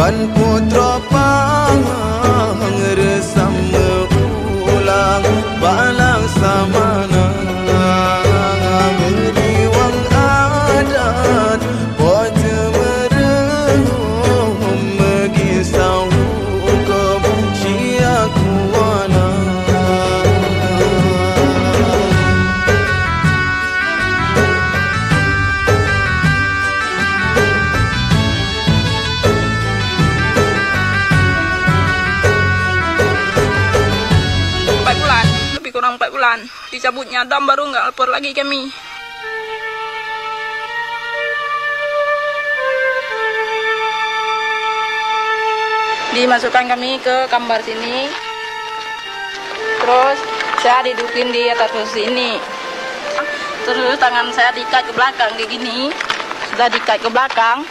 Wan putra pangresam ulang balang samana beriwang adat wajah merehum megisau hukum syiakuana. Kurang 4 bulan dicabutnya dam, baru nggak lapor lagi kami. Dimasukkan kami ke kamar sini, terus saya didudukin di atas kursi ini, terus tangan saya diikat ke belakang kayak gini. Sudah diikat ke belakang,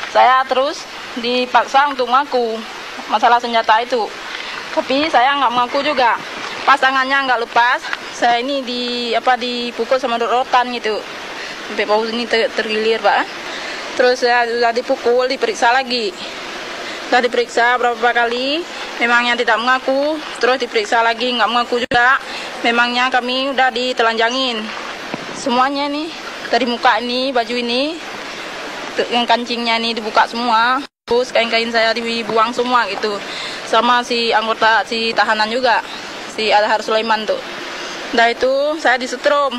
saya terus dipaksa untuk mengaku masalah senjata itu, tapi saya nggak mengaku juga. Pas tangannya nggak lepas, saya ini dipukul sama rotan gitu, sampai paus ini tergilir Pak. Terus saya sudah dipukul, diperiksa lagi, sudah diperiksa berapa kali, memangnya tidak mengaku, terus diperiksa lagi nggak mengaku juga, memangnya kami udah ditelanjangin semuanya nih, dari muka ini, baju ini, yang kancingnya ini dibuka semua, terus kain-kain saya dibuang semua gitu, sama si anggota si tahanan juga. Si Adhar Sulaiman tuh. Nah itu saya disetrum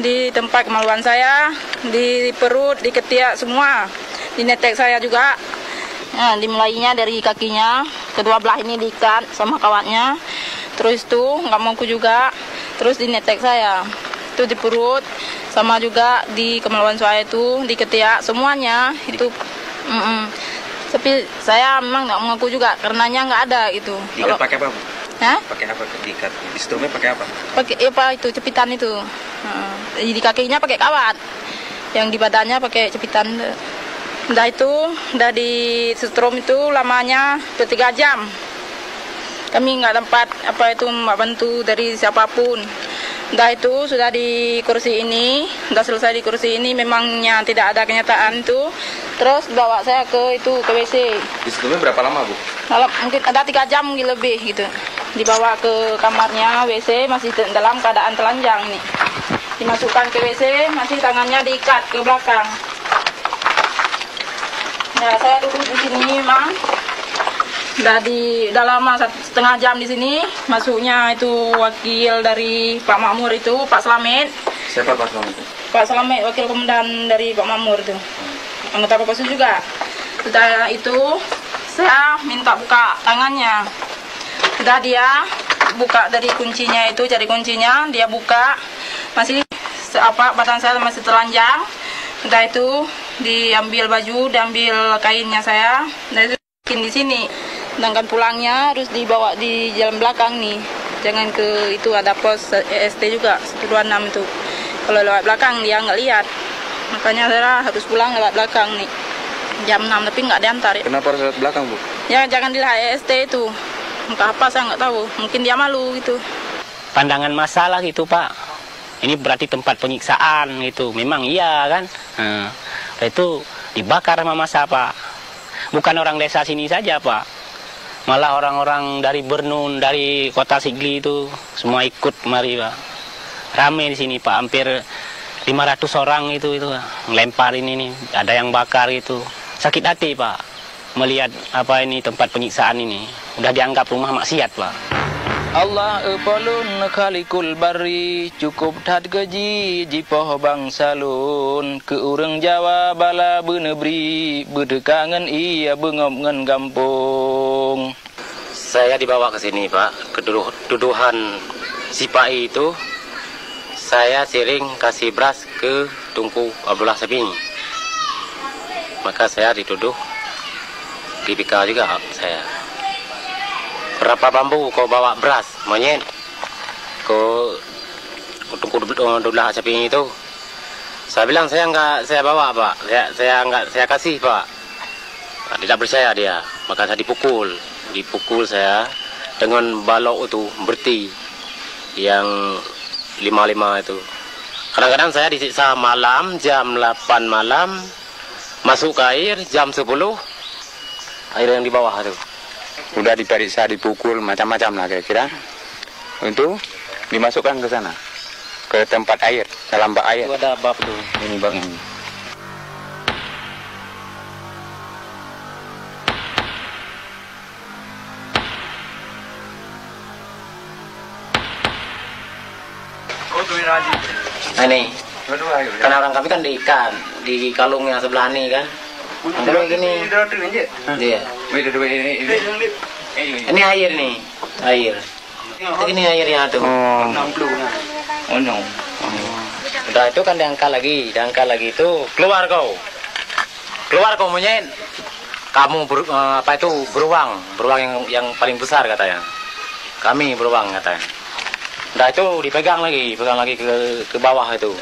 di tempat kemaluan saya, di perut, di ketiak semua, di netek saya juga. Nah, dimulainya dari kakinya, kedua belah ini diikat sama kawatnya. Terus itu nggak mau juga, terus di netek saya, itu di perut, sama juga di kemaluan saya itu, di ketiak semuanya itu. Tapi saya memang nggak mengaku juga, karenanya nggak ada itu. Diikat pakai apa? Hah? Pakai apa diikat? Di setrumnya pakai apa? Pakai apa itu, cepitan itu. Di kakinya pakai kawat, yang di badannya pakai cepitan. Udah itu, udah di setrum itu lamanya 3 jam. Kami nggak dapat bantu dari siapapun. Udah itu sudah di kursi ini, udah selesai di kursi ini, memangnya tidak ada kenyataan itu. Terus bawa saya ke WC. Di setrumnya berapa lama Bu? Mungkin ada 3 jam lebih gitu. Dibawa ke kamarnya WC, masih dalam keadaan telanjang nih. Dimasukkan ke WC, masih tangannya diikat ke belakang. Ya, saya duduk di sini memang. Udah lama 1,5 jam di sini. Masuknya itu wakil dari Pak Makmur itu, Pak Slamet. Siapa Pak Slamet? Pak Slamet, wakil komandan dari Pak Makmur itu. Anggota Kopassus juga. Setelah itu saya minta buka tangannya. Sudah dia buka dari kuncinya itu, cari kuncinya, dia buka, masih badan saya masih telanjang. Sudah itu diambil baju, diambil kainnya saya, dan itu bikin di sini. Sedangkan pulangnya harus dibawa di jalan belakang nih, jangan ke itu ada pos EST juga 126 itu. Kalau lewat belakang dia nggak lihat, makanya saya harus pulang lewat belakang nih. Jam 6 tapi nggak diantar. Kenapa harus lewat belakang Bu? Ya jangan dilihat EST itu. Entah apa saya nggak tahu, mungkin dia malu gitu. Pandangan masalah gitu Pak, ini berarti tempat penyiksaan gitu, memang iya kan. Itu dibakar sama massa Pak, bukan orang desa sini saja Pak, malah orang-orang dari Bernun, dari kota Sigli itu semua ikut mari Pak. Rame di sini Pak, hampir 500 orang itu ngelempar ini nih, ada yang bakar itu. Sakit hati Pak melihat ini tempat penyiksaan ini, udah dianggap rumah maksiat Pak. Allah epalun khalikul bari, cukup tat gaji jipoh bangsalun, ke urang Jawa bala benebri, bedekangan iya bengop ngen gampung. Saya dibawa ke sini Pak, keduduhan si Pak itu, saya sering kasih beras ke Tunku Abdullah Sabini. Maka saya dituduh DPK juga saya. Berapa bambu kau bawa beras, monyet? Kau Tunku Abdullah Sabini itu. Saya bilang saya enggak saya bawa Pak, saya kasih Pak. Nah, tidak percaya dia, maka saya dipukul saya dengan balok itu berti yang 55 itu. Kadang-kadang saya disiksa malam jam 8 malam, masuk ke air jam 10, air yang di bawah itu. Udah diperiksa, dipukul, macam-macam lah kira-kira. Untuk dimasukkan ke sana, ke tempat air, dalam bak air. Itu ada bab tuh. Ini bak ini. Nah ini, karena orang kami kan di ikan, di kalung yang sebelah ini kan. Ada gini. Iya. Ini air nih, air. Ini airnya tuh. Oh no. Udah itu kan diangkat lagi itu keluar kau monyet. Kamu beruang yang paling besar katanya. Kami beruang katanya. Udah itu dipegang lagi ke bawah itu.